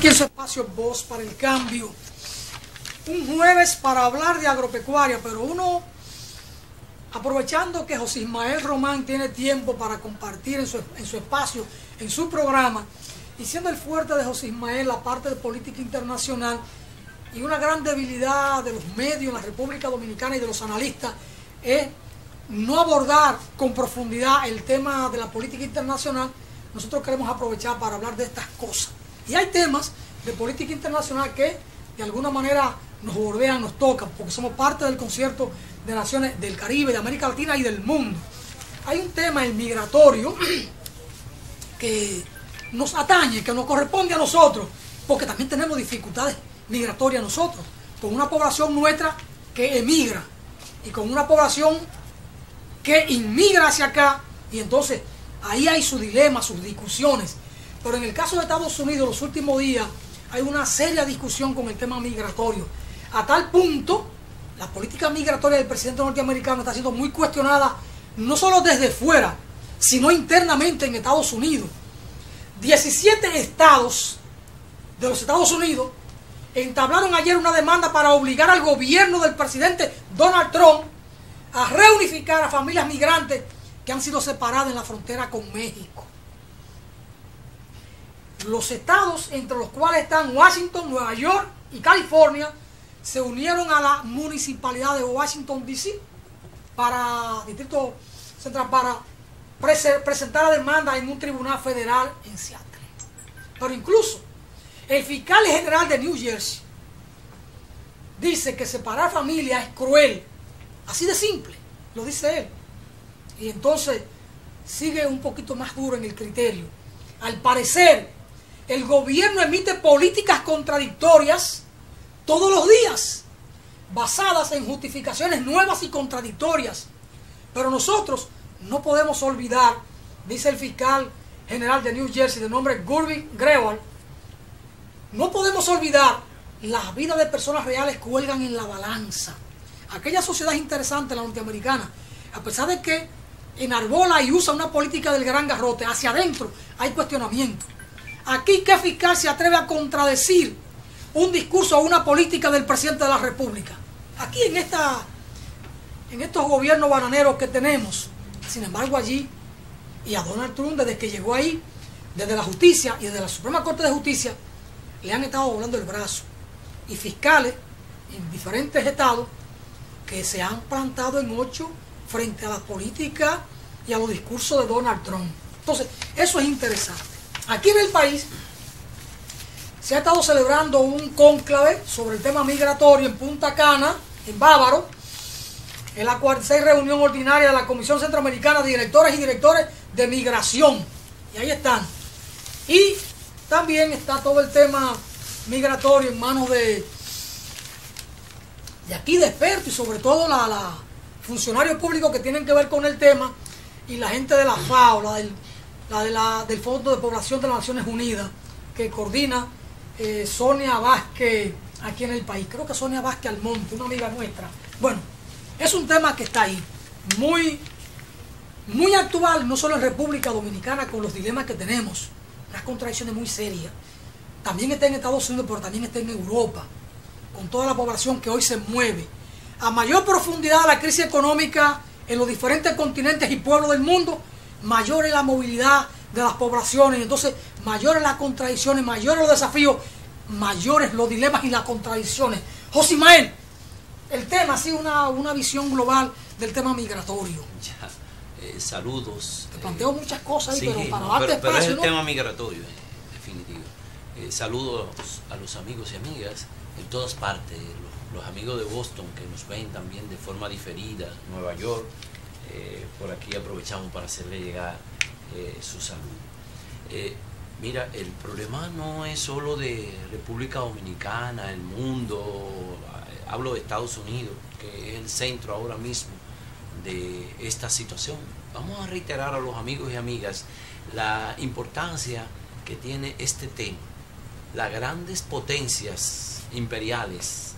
aquí en su espacio Voz para el Cambio. Un jueves para hablar de agropecuaria, pero uno aprovechando que José Ismael Román tiene tiempo para compartir en su espacio, en su programa, y siendo el fuerte de José Ismael la parte de política internacional y una gran debilidad de los medios en la República Dominicana y de los analistas es no abordar con profundidad el tema de la política internacional. Nosotros queremos aprovechar para hablar de estas cosas. Y hay temas de política internacional que de alguna manera nos bordean, nos tocan, porque somos parte del concierto de naciones del Caribe, de América Latina y del mundo. Hay un tema, el migratorio, que nos atañe, que nos corresponde a nosotros, porque también tenemos dificultades migratorias nosotros, con una población nuestra que emigra y con una población que inmigra hacia acá, y entonces ahí hay su dilema, sus discusiones. Pero en el caso de Estados Unidos, los últimos días hay una seria discusión con el tema migratorio. A tal punto, la política migratoria del presidente norteamericano está siendo muy cuestionada, no solo desde fuera, sino internamente en Estados Unidos. 17 estados de los Estados Unidos entablaron ayer una demanda para obligar al gobierno del presidente Donald Trump a reunificar a familias migrantes que han sido separadas en la frontera con México. Los estados, entre los cuales están Washington, Nueva York y California, se unieron a la municipalidad de Washington, D.C. Distrito Central, para presentar la demanda en un tribunal federal en Seattle. Pero incluso el fiscal general de New Jersey dice que separar familias es cruel. Así de simple, lo dice él. Y entonces sigue un poquito más duro en el criterio. Al parecer, el gobierno emite políticas contradictorias todos los días, basadas en justificaciones nuevas y contradictorias. Pero nosotros no podemos olvidar, dice el fiscal general de New Jersey, de nombre Gurvin Grewal, no podemos olvidar las vidas de personas reales cuelgan en la balanza. Aquella sociedad interesante, la norteamericana, a pesar de que enarbola y usa una política del gran garrote, hacia adentro hay cuestionamiento. Aquí, ¿qué fiscal se atreve a contradecir un discurso o una política del presidente de la República? Aquí en estos gobiernos bananeros que tenemos. Sin embargo, allí, y a Donald Trump, desde que llegó ahí, desde la justicia y desde la Suprema Corte de Justicia, le han estado doblando el brazo. Y fiscales en diferentes estados que se han plantado en 8 frente a la política y a los discursos de Donald Trump. Entonces, eso es interesante. Aquí en el país se ha estado celebrando un cónclave sobre el tema migratorio en Punta Cana, en Bávaro, en la 46ª reunión ordinaria de la Comisión Centroamericana de Directores y Directores de Migración. Y ahí están. Y también está todo el tema migratorio en manos de aquí de expertos, y sobre todo la funcionarios públicos que tienen que ver con el tema, y la gente de la FAO, del Fondo de Población de las Naciones Unidas, que coordina Sonia Vázquez aquí en el país. Creo que Sonia Vázquez Almonte, una amiga nuestra. Bueno, es un tema que está ahí, muy actual, no solo en República Dominicana, con los dilemas que tenemos, unas contradicciones muy serias. También está en Estados Unidos, pero también está en Europa, con toda la población que hoy se mueve. A mayor profundidad la crisis económica en los diferentes continentes y pueblos del mundo, mayor es la movilidad de las poblaciones. Entonces, mayores las contradicciones, mayores los desafíos, mayores los dilemas y las contradicciones. José Ismael, el tema, sí, una visión global del tema migratorio. Ya, saludos. Te planteo muchas cosas ahí, sí, pero para darte pero espacio, es el ¿no? tema migratorio, en definitivo. Saludos a los amigos y amigas en todas partes, los amigos de Boston que nos ven también de forma diferida, Nueva York, por aquí aprovechamos para hacerle llegar su salud. Mira, el problema no es solo de República Dominicana, el mundo, hablo de Estados Unidos, que es el centro ahora mismo de esta situación. Vamos a reiterar a los amigos y amigas la importancia que tiene este tema. Las grandes potencias imperiales,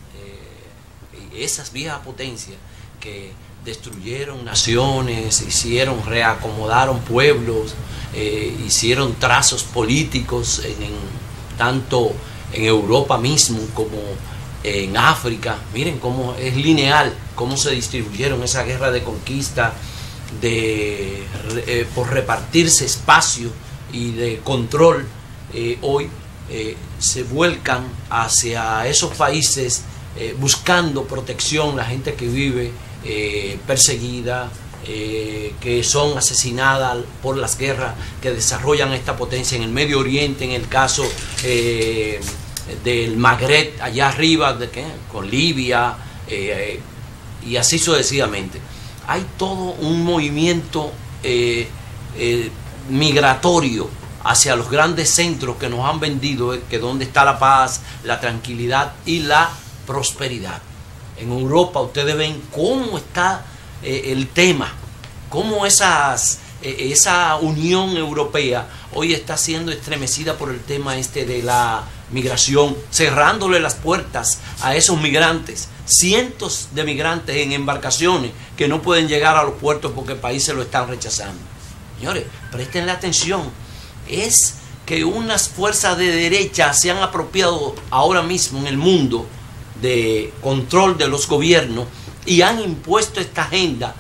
esas viejas potencias que destruyeron naciones, reacomodaron pueblos, hicieron trazos políticos tanto en Europa mismo, como en África. Miren cómo es lineal, cómo se distribuyeron esa guerra de conquista, por repartirse espacio y de control. Hoy se vuelcan hacia esos países buscando protección, la gente que vive perseguida, que son asesinadas por las guerras que desarrollan esta potencia en el Medio Oriente, en el caso del Magreb, allá arriba, con Libia, y así sucesivamente. Hay todo un movimiento migratorio hacia los grandes centros que nos han vendido, que donde está la paz, la tranquilidad y la prosperidad. En Europa ustedes ven cómo está el tema, cómo esa Unión Europea hoy está siendo estremecida por el tema de la migración, cerrándole las puertas a esos migrantes, cientos de migrantes en embarcaciones que no pueden llegar a los puertos porque el país se lo están rechazando. Señores, prestenle atención, es que unas fuerzas de derecha se han apropiado ahora mismo en el mundo de control de los gobiernos y han impuesto esta agenda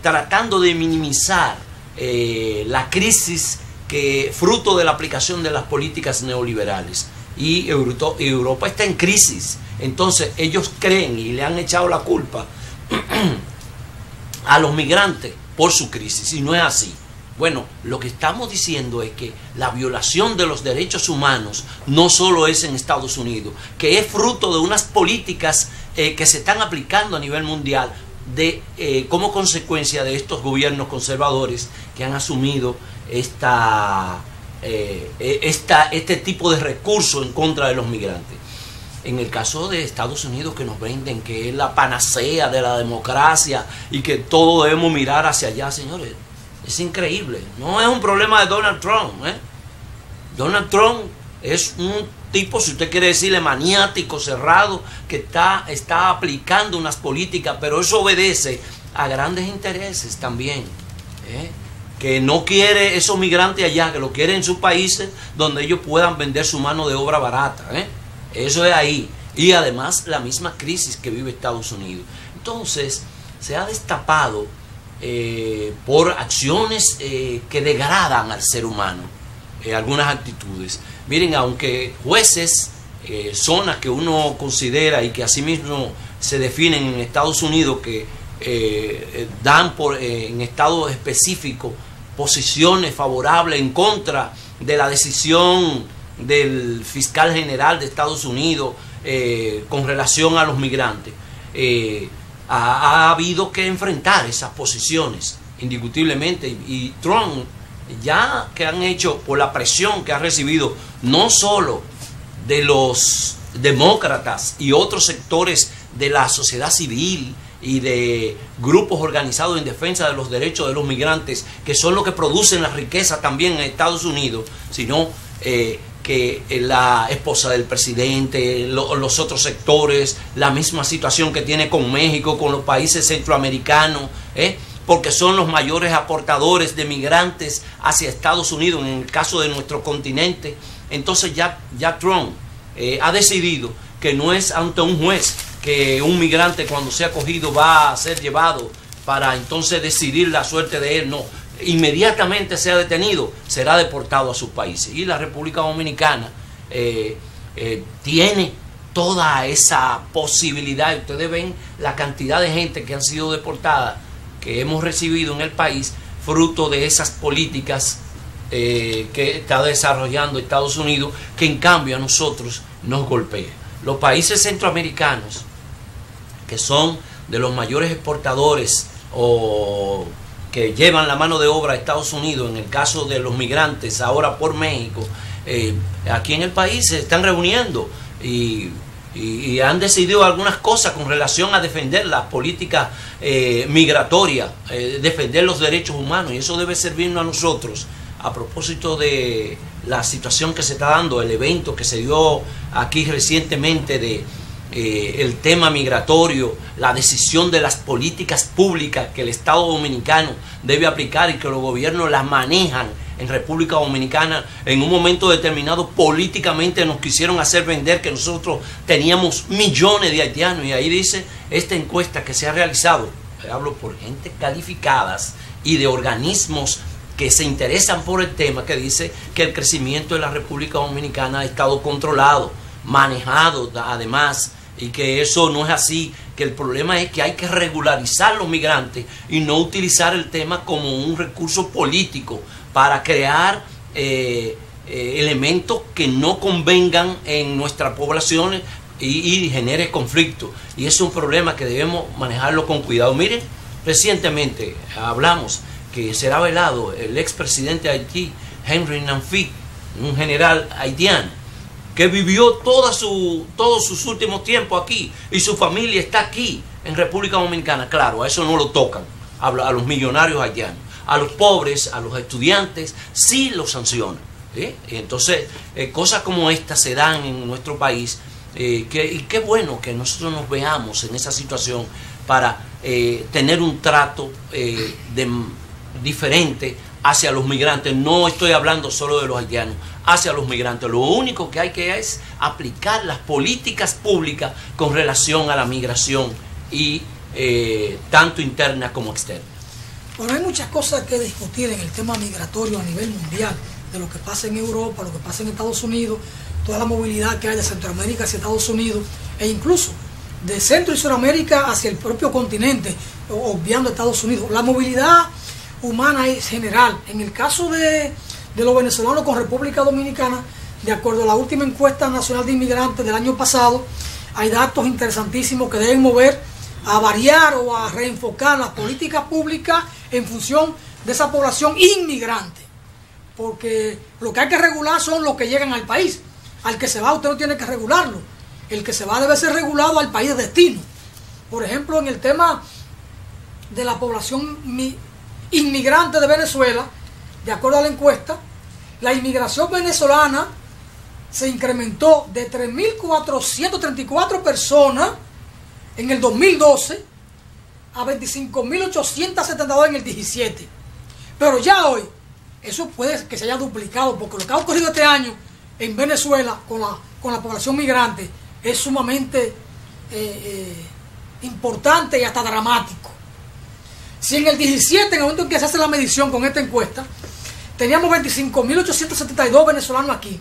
tratando de minimizar la crisis que fruto de la aplicación de las políticas neoliberales. Y Europa está en crisis. Entonces ellos creen y le han echado la culpa a los migrantes por su crisis, y no es así. Bueno, lo que estamos diciendo es que la violación de los derechos humanos no solo es en Estados Unidos, que es fruto de unas políticas que se están aplicando a nivel mundial como consecuencia de estos gobiernos conservadores que han asumido este tipo de recursos en contra de los migrantes. En el caso de Estados Unidos, que nos venden que es la panacea de la democracia y que todo debemos mirar hacia allá, señores, es increíble. No es un problema de Donald Trump, Donald Trump es un tipo, si usted quiere decirle, maniático, cerrado, que está aplicando unas políticas, pero eso obedece a grandes intereses también, que no quiere esos migrantes allá, que lo quiere en sus países donde ellos puedan vender su mano de obra barata, eso es ahí. Y además la misma crisis que vive Estados Unidos. Entonces se ha destapado por acciones que degradan al ser humano, algunas actitudes. Miren, aunque jueces, zonas que uno considera y que asimismo se definen en Estados Unidos, que dan en estados específicos posiciones favorables en contra de la decisión del fiscal general de Estados Unidos con relación a los migrantes, ha habido que enfrentar esas posiciones indiscutiblemente, y Trump, ya que han hecho por la presión que ha recibido no solo de los demócratas y otros sectores de la sociedad civil y de grupos organizados en defensa de los derechos de los migrantes, que son los que producen la riqueza también en Estados Unidos, sino que la esposa del presidente, los otros sectores, la misma situación que tiene con México, con los países centroamericanos, porque son los mayores aportadores de migrantes hacia Estados Unidos en el caso de nuestro continente. Entonces ya Trump ha decidido que no es ante un juez que un migrante cuando sea acogido va a ser llevado para entonces decidir la suerte de él. No, inmediatamente sea detenido, será deportado a sus países. Y la República Dominicana tiene toda esa posibilidad. Ustedes ven la cantidad de gente que han sido deportada, que hemos recibido en el país, fruto de esas políticas que está desarrollando Estados Unidos, que en cambio a nosotros nos golpea. Los países centroamericanos, que son de los mayores exportadores o que llevan la mano de obra a Estados Unidos, en el caso de los migrantes ahora por México, aquí en el país se están reuniendo y han decidido algunas cosas con relación a defender las políticas migratorias, defender los derechos humanos, y eso debe servirnos a nosotros. A propósito de la situación que se está dando, el evento que se dio aquí recientemente de el tema migratorio, la decisión de las políticas públicas que el Estado Dominicano debe aplicar y que los gobiernos las manejan en República Dominicana, en un momento determinado políticamente nos quisieron hacer vender que nosotros teníamos millones de haitianos, y ahí dice esta encuesta que se ha realizado, hablo por gente calificadas y de organismos que se interesan por el tema, que dice que el crecimiento de la República Dominicana ha estado controlado, manejado además, y que eso no es así, que el problema es que hay que regularizar los migrantes y no utilizar el tema como un recurso político para crear elementos que no convengan en nuestras poblaciones y genere conflicto. Y es un problema que debemos manejarlo con cuidado. Miren, recientemente hablamos que será velado el expresidente de Haití, Henry Namphy, un general haitiano, que vivió todos sus últimos tiempos aquí, y su familia está aquí, en República Dominicana. Claro, a eso no lo tocan, a los millonarios haitianos. A los pobres, a los estudiantes, sí los sancionan. Entonces, cosas como estas se dan en nuestro país, y qué bueno que nosotros nos veamos en esa situación para tener un trato diferente hacia los migrantes. No estoy hablando solo de los haitianos, hacia los migrantes. Lo único que hay que es aplicar las políticas públicas con relación a la migración, y tanto interna como externa. Bueno, hay muchas cosas que discutir en el tema migratorio a nivel mundial, de lo que pasa en Europa, lo que pasa en Estados Unidos, toda la movilidad que hay de Centroamérica hacia Estados Unidos, e incluso de Centro y Sudamérica hacia el propio continente, obviando Estados Unidos. La movilidad humana es general. En el caso de los venezolanos con República Dominicana, de acuerdo a la última encuesta nacional de inmigrantes del año pasado, hay datos interesantísimos que deben mover a variar o a reenfocar las políticas públicas en función de esa población inmigrante, porque lo que hay que regular son los que llegan al país. Al que se va usted no tiene que regularlo, el que se va debe ser regulado al país de destino. Por ejemplo, en el tema de la población inmigrante de Venezuela, de acuerdo a la encuesta, la inmigración venezolana se incrementó de 3.434 personas en el 2012 a 25.872 en el 17. Pero ya hoy, eso puede que se haya duplicado, porque lo que ha ocurrido este año en Venezuela con la población migrante es sumamente importante y hasta dramático. Si en el 17, en el momento en que se hace la medición con esta encuesta, teníamos 25.872 venezolanos aquí,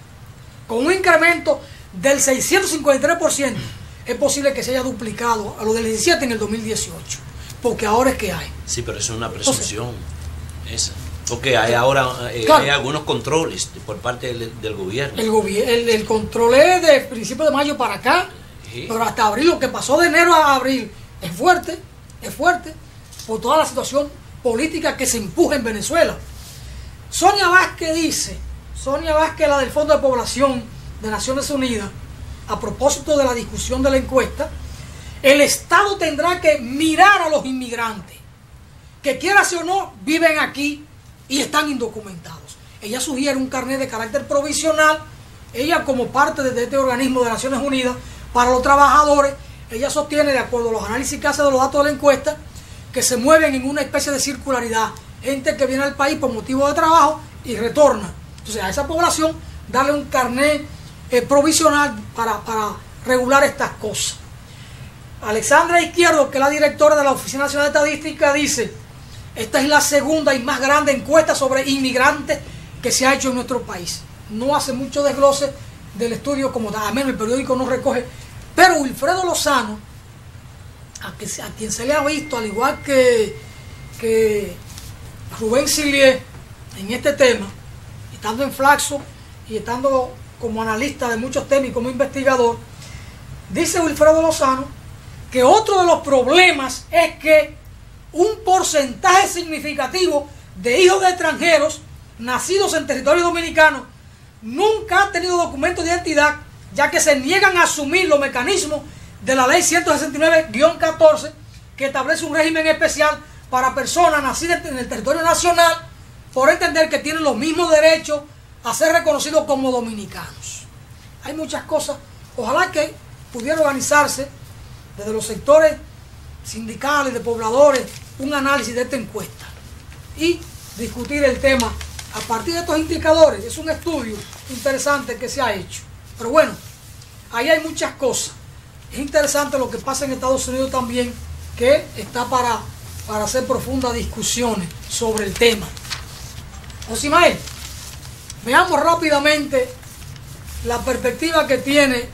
con un incremento del 653%, es posible que se haya duplicado a lo del 17 en el 2018, porque ahora es que hay. Sí, pero eso es una presunción, esa. Porque hay ahora claro, hay algunos controles por parte del gobierno. El control es de principios de mayo para acá, sí, pero hasta abril, lo que pasó de enero a abril es fuerte, por toda la situación política que se empuja en Venezuela. Sonia Vázquez, la del Fondo de Población de Naciones Unidas, a propósito de la discusión de la encuesta, el Estado tendrá que mirar a los inmigrantes, que quieras o no, viven aquí y están indocumentados. Ella sugiere un carnet de carácter provisional, ella como parte de este organismo de Naciones Unidas para los trabajadores. Ella sostiene, de acuerdo a los análisis que hace de los datos de la encuesta, que se mueven en una especie de circularidad, gente que viene al país por motivo de trabajo y retorna. Entonces a esa población darle un carnet provisional para regular estas cosas. Alexandra Izquierdo, que es la directora de la Oficina Nacional de Estadística, dice: esta es la segunda y más grande encuesta sobre inmigrantes que se ha hecho en nuestro país. No hace mucho desglose del estudio como tal, al menos el periódico no recoge, pero Wilfredo Lozano, a quien se le ha visto, al igual que Rubén Sillier, en este tema, estando en Flaxo y estando como analista de muchos temas y como investigador, dice Wilfredo Lozano que otro de los problemas es que un porcentaje significativo de hijos de extranjeros nacidos en territorio dominicano nunca han tenido documento de identidad, ya que se niegan a asumir los mecanismos de la ley 169-14, que establece un régimen especial para personas nacidas en el territorio nacional, por entender que tienen los mismos derechos a ser reconocidos como dominicanos. Hay muchas cosas. Ojalá que pudiera organizarse desde los sectores sindicales, de pobladores, un análisis de esta encuesta y discutir el tema A partir de estos indicadores, es un estudio interesante que se ha hecho. Pero bueno, ahí hay muchas cosas. Es interesante lo que pasa en Estados Unidos también, que está para hacer profundas discusiones sobre el tema. Josimael, veamos rápidamente la perspectiva que tiene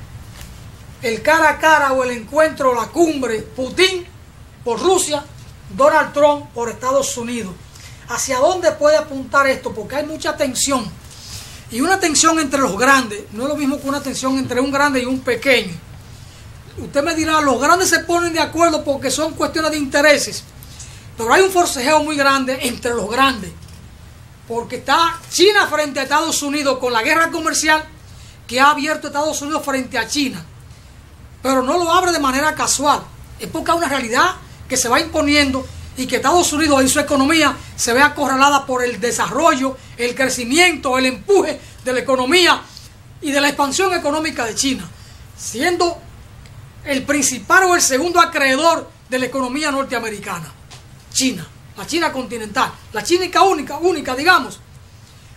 el cara a cara o el encuentro, la cumbre, Putin por Rusia, Donald Trump por Estados Unidos. ¿Hacia dónde puede apuntar esto? Porque hay mucha tensión. Y una tensión entre los grandes no es lo mismo que una tensión entre un grande y un pequeño. Usted me dirá, los grandes se ponen de acuerdo porque son cuestiones de intereses. Pero hay un forcejeo muy grande entre los grandes. Porque está China frente a Estados Unidos con la guerra comercial que ha abierto Estados Unidos frente a China. Pero no lo abre de manera casual. Es porque hay una realidad que se va imponiendo y que Estados Unidos en su economía se ve acorralada por el desarrollo, el crecimiento, el empuje de la economía y de la expansión económica de China, siendo el principal o el segundo acreedor de la economía norteamericana. China, la China continental, la China única, digamos.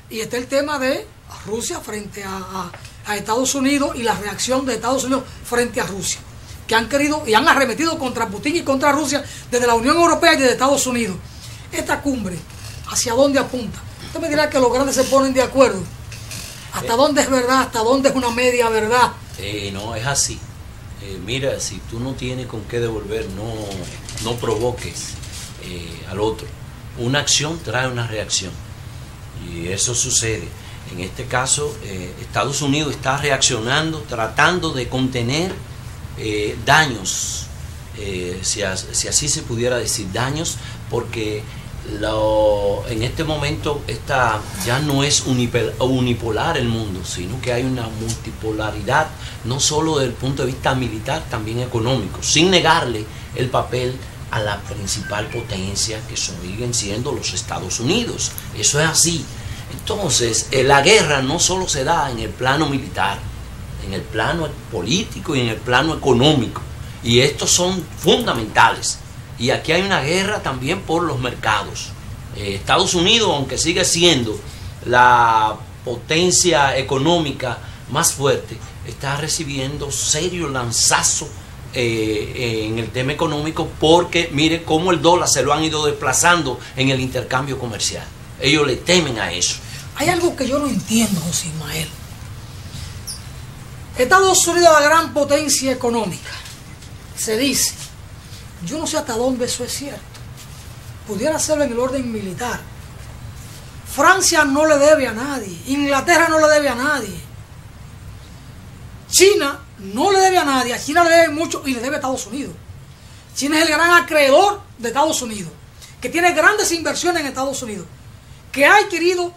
Y está el tema de Rusia frente a Estados Unidos y la reacción de Estados Unidos frente a Rusia, que han querido y han arremetido contra Putin y contra Rusia desde la Unión Europea y desde Estados Unidos. Esta cumbre, ¿hacia dónde apunta? Usted me dirá que los grandes se ponen de acuerdo. ¿Hasta dónde es verdad? ¿Hasta dónde es una media verdad? No, es así. Mira, si tú no tienes con qué devolver, no provoques al otro. Una acción trae una reacción. Y eso sucede. En este caso, Estados Unidos está reaccionando, tratando de contener daños, si así se pudiera decir, daños, porque en este momento ya no es unipolar el mundo, sino que hay una multipolaridad, no solo desde el punto de vista militar, también económico, sin negarle el papel a la principal potencia que siguen siendo los Estados Unidos. Eso es así. Entonces, la guerra no solo se da en el plano militar, en el plano político y en el plano económico. Y estos son fundamentales. Y aquí hay una guerra también por los mercados. Estados Unidos, aunque sigue siendo la potencia económica más fuerte, está recibiendo serio lanzazo en el tema económico, porque mire cómo el dólar se lo han ido desplazando en el intercambio comercial. Ellos le temen a eso. Hay algo que yo no entiendo, José Ismael. Estados Unidos es la gran potencia económica. Se dice, yo no sé hasta dónde eso es cierto. Pudiera serlo en el orden militar. Francia no le debe a nadie. Inglaterra no le debe a nadie. China no le debe a nadie. A China le debe mucho y le debe a Estados Unidos. China es el gran acreedor de Estados Unidos, que tiene grandes inversiones en Estados Unidos, que ha adquirido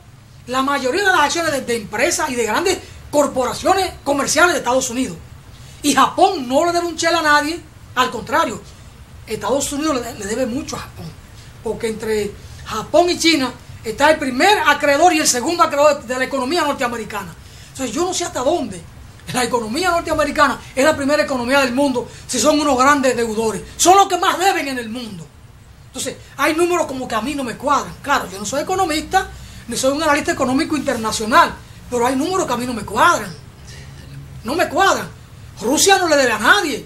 la mayoría de las acciones de empresas y de grandes corporaciones comerciales de Estados Unidos. Y Japón no le debe un chela a nadie, al contrario, Estados Unidos le debe mucho a Japón, porque entre Japón y China está el primer acreedor y el segundo acreedor de la economía norteamericana. Entonces yo no sé hasta dónde la economía norteamericana es la primera economía del mundo, si son unos grandes deudores, son los que más deben en el mundo. Entonces hay números como que a mí no me cuadran. Claro, yo no soy economista, ni soy un analista económico internacional, pero hay números que a mí no me cuadran. No me cuadran. Rusia no le debe a nadie.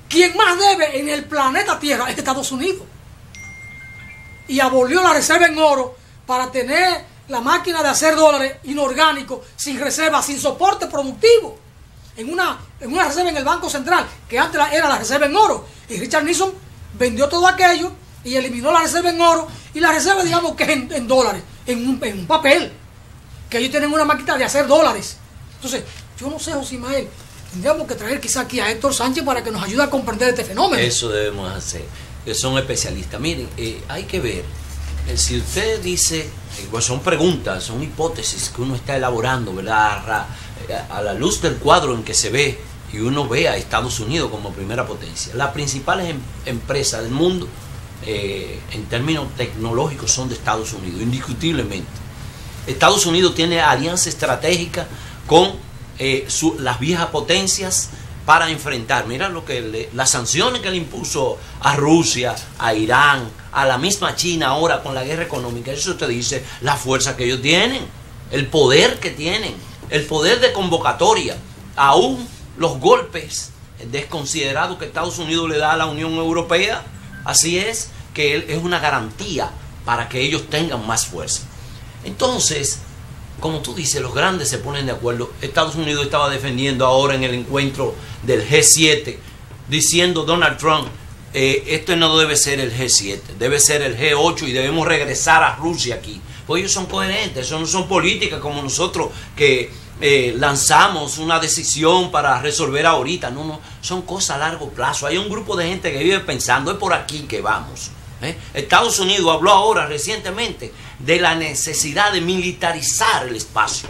Quien más debe en el planeta Tierra es Estados Unidos. Y abolió la reserva en oro para tener la máquina de hacer dólares inorgánicos, sin reserva, sin soporte productivo. En una reserva en el Banco Central, que antes era la reserva en oro. Y Richard Nixon vendió todo aquello y eliminó la reserva en oro, y la reserva, digamos que es en dólares, en un papel, que ellos tienen una máquina de hacer dólares. Entonces, yo no sé, José Ismael, tendríamos que traer quizá aquí a Héctor Sánchez para que nos ayude a comprender este fenómeno. Eso debemos hacer, que son especialistas. Miren, hay que ver, si usted dice, pues son preguntas, son hipótesis que uno está elaborando, ¿verdad? A la luz del cuadro en que se ve, y uno ve a Estados Unidos como primera potencia. Las principales empresas del mundo, en términos tecnológicos, son de Estados Unidos, indiscutiblemente. Estados Unidos tiene alianza estratégica con las viejas potencias para enfrentar. Mira lo que las sanciones que le impuso a Rusia, a Irán, a la misma China ahora con la guerra económica. Eso te dice la fuerza que ellos tienen, el poder que tienen, el poder de convocatoria, aún los golpes desconsiderados que Estados Unidos le da a la Unión Europea. Así es que es una garantía para que ellos tengan más fuerza. Entonces, como tú dices, los grandes se ponen de acuerdo. Estados Unidos estaba defendiendo ahora en el encuentro del G7, diciendo Donald Trump, esto no debe ser el G7, debe ser el G8 y debemos regresar a Rusia aquí. Pues ellos son coherentes, eso no son políticas como nosotros que lanzamos una decisión para resolver ahorita. No, no, son cosas a largo plazo. Hay un grupo de gente que vive pensando, es por aquí que vamos. Estados Unidos habló ahora recientemente de la necesidad de militarizar el espacio,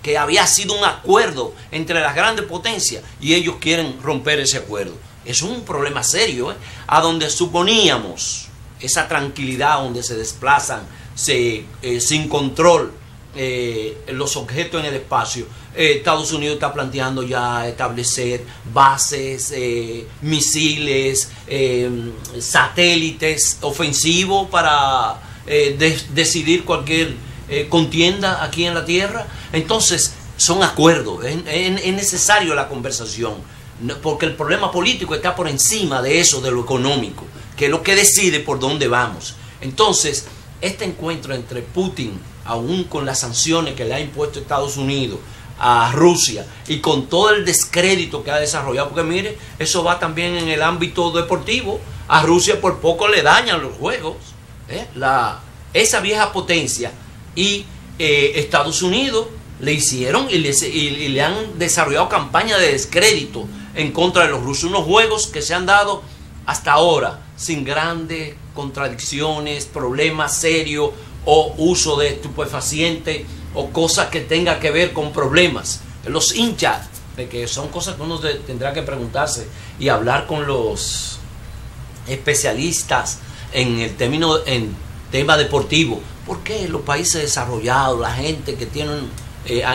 que había sido un acuerdo entre las grandes potencias y ellos quieren romper ese acuerdo. Es un problema serio, a donde suponíamos esa tranquilidad, donde se desplazan sin control los objetos en el espacio. Estados Unidos está planteando ya establecer bases, misiles, satélites ofensivos para decidir cualquier contienda aquí en la Tierra. Entonces son acuerdos, es necesario la conversación, porque el problema político está por encima de eso, de lo económico, que es lo que decide por dónde vamos. Entonces este encuentro entre Putin, aún con las sanciones que le ha impuesto Estados Unidos a Rusia y con todo el descrédito que ha desarrollado, porque mire, eso va también en el ámbito deportivo. A Rusia por poco le dañan los juegos, esa vieja potencia, y Estados Unidos le hicieron y le han desarrollado campañas de descrédito en contra de los rusos, unos juegos que se han dado hasta ahora sin grandes contradicciones, problemas serios o uso de estupefacientes o cosas que tenga que ver con problemas. Los hinchas, que son cosas que uno tendrá que preguntarse y hablar con los especialistas en tema deportivo. ¿Por qué los países desarrollados, la gente que tiene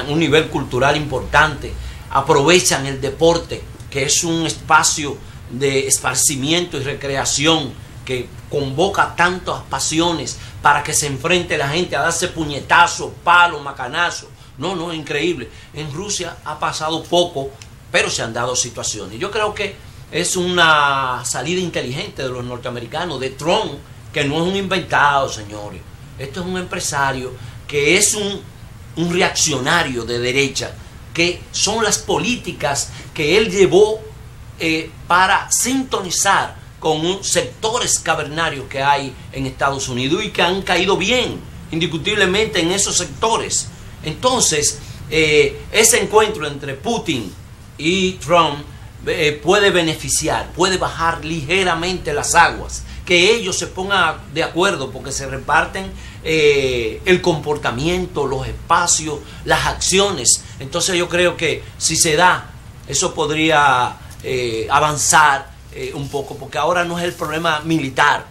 un nivel cultural importante, aprovechan el deporte, que es un espacio de esparcimiento y recreación que convoca tantas pasiones para que se enfrente la gente a darse puñetazos, palos, macanazos? No, es increíble. En Rusia ha pasado poco, pero se han dado situaciones. Yo creo que es una salida inteligente de los norteamericanos, de Trump, que no es un inventado, señores. Esto es un empresario que es un reaccionario de derecha, que son las políticas que él llevó para sintonizar con sectores cavernarios que hay en Estados Unidos y que han caído bien, indiscutiblemente, en esos sectores. Entonces, ese encuentro entre Putin y Trump puede beneficiar, puede bajar ligeramente las aguas, que ellos se pongan de acuerdo, porque se reparten el comportamiento, los espacios, las acciones. Entonces yo creo que si se da, eso podría avanzar un poco, porque ahora no es el problema militar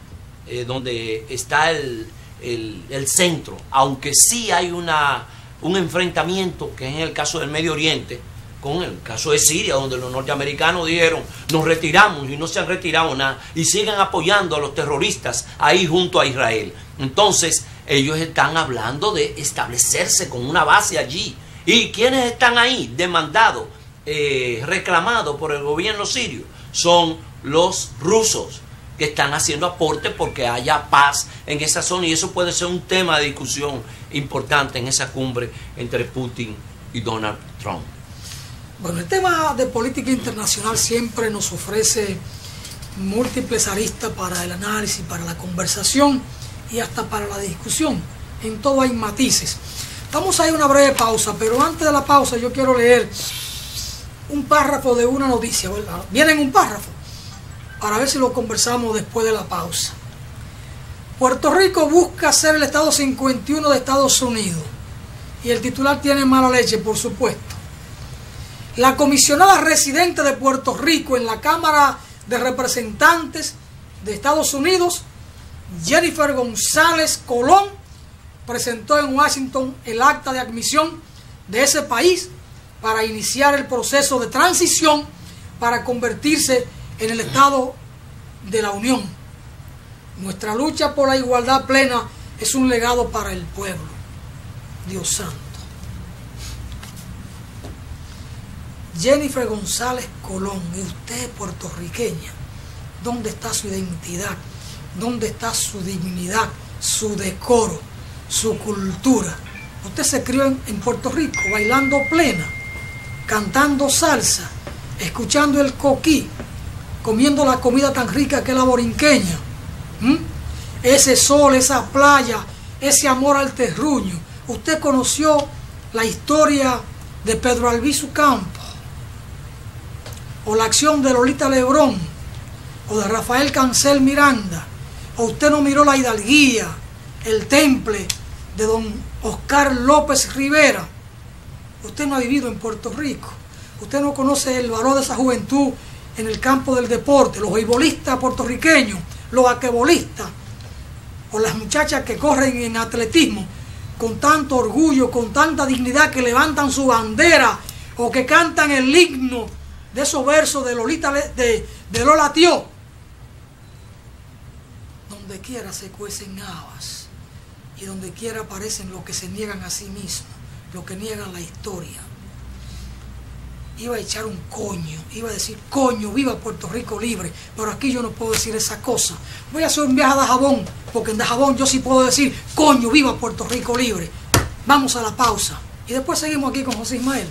donde está el centro, aunque sí hay un enfrentamiento, que es en el caso del Medio Oriente, con el caso de Siria, donde los norteamericanos dijeron, nos retiramos, y no se han retirado nada, y siguen apoyando a los terroristas ahí junto a Israel. Entonces ellos están hablando de establecerse con una base allí. ¿Y quiénes están ahí demandados, reclamados por el gobierno sirio? Son los rusos, que están haciendo aporte porque haya paz en esa zona, y eso puede ser un tema de discusión importante en esa cumbre entre Putin y Donald Trump. Bueno, el tema de política internacional siempre nos ofrece múltiples aristas para el análisis, para la conversación y hasta para la discusión. En todo hay matices. Vamos a ir a una breve pausa, pero antes de la pausa yo quiero leer un párrafo de una noticia, ¿verdad? Viene en un párrafo, para ver si lo conversamos después de la pausa. Puerto Rico busca ser el estado 51 de Estados Unidos. Y el titular tiene mala leche, por supuesto. La comisionada residente de Puerto Rico en la Cámara de Representantes de Estados Unidos, Jennifer González Colón, presentó en Washington el acta de admisión de ese país para iniciar el proceso de transición para convertirse en el Estado de la Unión. Nuestra lucha por la igualdad plena es un legado para el pueblo. Dios santo. Jennifer González Colón, y usted puertorriqueña, ¿dónde está su identidad? ¿Dónde está su dignidad, su decoro, su cultura? Usted se crió en Puerto Rico, bailando plena, cantando salsa, escuchando el coquí, comiendo la comida tan rica que es la borinqueña. Ese sol, esa playa, ese amor al terruño. Usted conoció la historia de Pedro Albizu Campos, o la acción de Lolita Lebrón, o de Rafael Cancel Miranda, o usted no miró la hidalguía, el temple de don Oscar López Rivera. Usted no ha vivido en Puerto Rico. Usted no conoce el valor de esa juventud en el campo del deporte, los beisbolistas puertorriqueños, los basquetbolistas, o las muchachas que corren en atletismo con tanto orgullo, con tanta dignidad, que levantan su bandera, o que cantan el himno de esos versos de Lolita, de Lola Tío. Donde quiera se cuecen habas, y donde quiera aparecen los que se niegan a sí mismos, los que niegan la historia. Iba a echar un coño, iba a decir, coño, viva Puerto Rico libre, pero aquí yo no puedo decir esa cosa. Voy a hacer un viaje a Dajabón, porque en Dajabón yo sí puedo decir, coño, viva Puerto Rico libre. Vamos a la pausa, y después seguimos aquí con José Ismael.